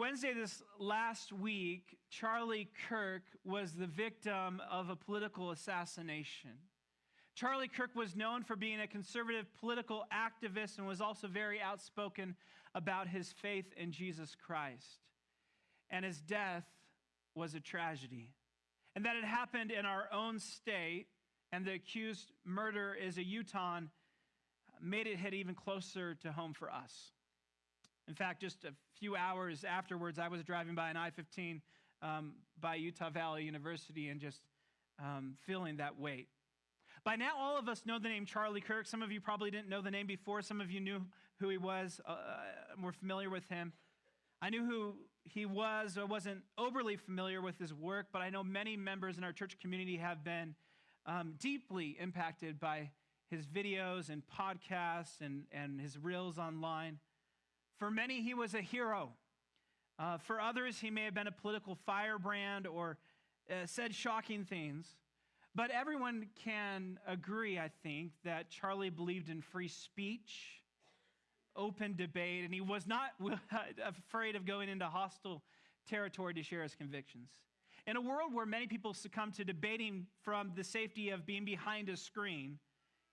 Wednesday this last week, Charlie Kirk was the victim of a political assassination. Charlie Kirk was known for being a conservative political activist and was also very outspoken about his faith in Jesus Christ. And his death was a tragedy. And that it happened in our own state, and the accused murderer is a Utah, made it hit even closer to home for us. In fact, just a few hours afterwards, I was driving by an I-15 by Utah Valley University and just feeling that weight. By now, all of us know the name Charlie Kirk. Some of you probably didn't know the name before. Some of you knew who he was, were familiar with him. I knew who he was. I wasn't overly familiar with his work, but I know many members in our church community have been deeply impacted by his videos and podcasts and his reels online. For many, he was a hero. For others, he may have been a political firebrand or said shocking things. But everyone can agree, I think, that Charlie believed in free speech, open debate, and he was not afraid of going into hostile territory to share his convictions. In a world where many people succumb to debating from the safety of being behind a screen,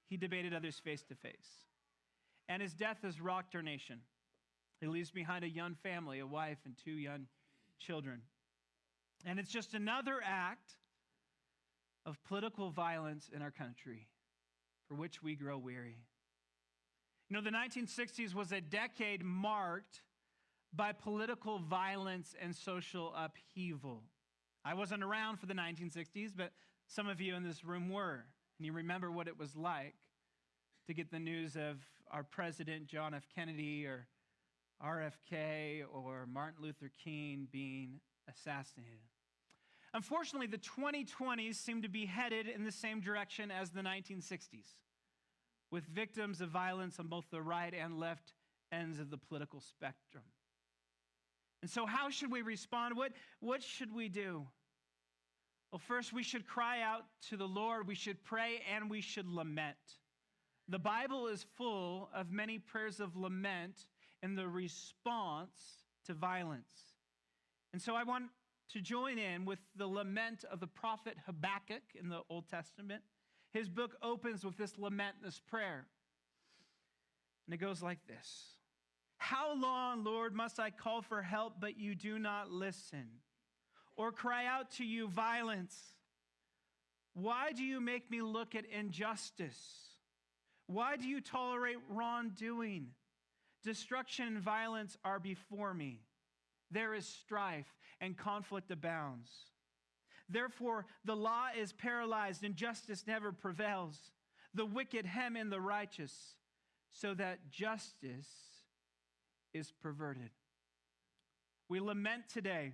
he debated others face to face. And his death has rocked our nation. He leaves behind a young family, a wife and 2 young children. And it's just another act of political violence in our country for which we grow weary. You know, the 1960s was a decade marked by political violence and social upheaval. I wasn't around for the 1960s, but some of you in this room were. And you remember what it was like to get the news of our president, John F. Kennedy, or RFK, or Martin Luther King being assassinated. Unfortunately, the 2020s seem to be headed in the same direction as the 1960s, with victims of violence on both the right and left ends of the political spectrum. And so how should we respond? What should we do? Well, first, we should cry out to the Lord. We should pray and we should lament. The Bible is full of many prayers of lament in the response to violence. And so I want to join in with the lament of the prophet Habakkuk in the Old Testament. His book opens with this lament, this prayer. And it goes like this. How long, Lord, must I call for help, but you do not listen? Or cry out to you violence? Why do you make me look at injustice? Why do you tolerate wrongdoing? Destruction and violence are before me. There is strife and conflict abounds. Therefore, the law is paralyzed and justice never prevails. The wicked hem in the righteous, so that justice is perverted. We lament today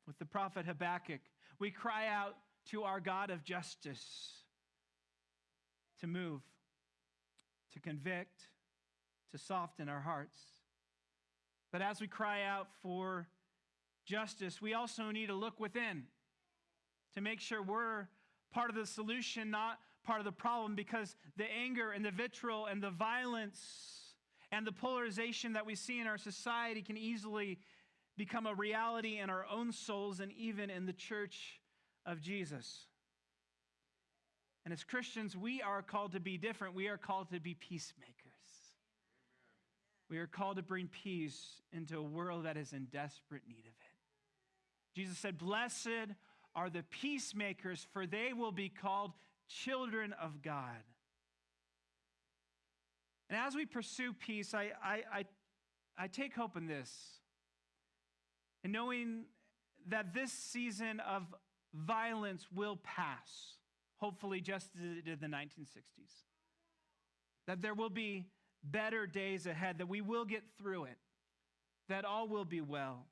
with the prophet Habakkuk. We cry out to our God of justice to move, to convict, to soften our hearts. But as we cry out for justice, we also need to look within to make sure we're part of the solution, not part of the problem, because the anger and the vitriol and the violence and the polarization that we see in our society can easily become a reality in our own souls and even in the church of Jesus. And as Christians, we are called to be different. We are called to be peacemakers. We are called to bring peace into a world that is in desperate need of it. Jesus said, "Blessed are the peacemakers, for they will be called children of God." And as we pursue peace, I take hope in this. And knowing that this season of violence will pass, hopefully just as it did in the 1960s. That there will be better days ahead, that we will get through it, that all will be well.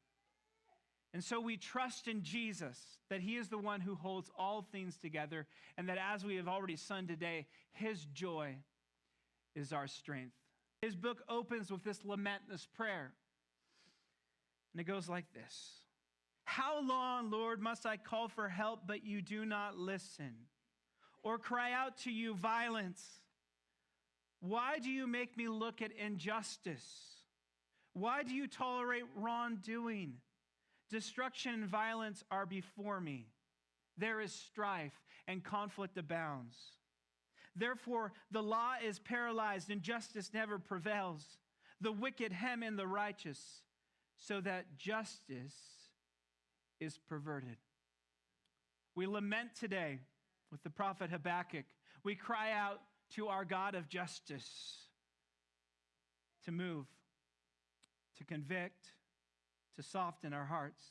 And so we trust in Jesus, that he is the one who holds all things together, and that as we have already sung today, his joy is our strength. His book opens with this lament, this prayer. And it goes like this. How long, Lord, must I call for help, but you do not listen? Or cry out to you violence? Why do you make me look at injustice? Why do you tolerate wrongdoing? Destruction and violence are before me. There is strife and conflict abounds. Therefore, the law is paralyzed and justice never prevails. The wicked hem in the righteous, so that justice is perverted. We lament today with the prophet Habakkuk. We cry out to our God of justice to move, to convict, to soften our hearts.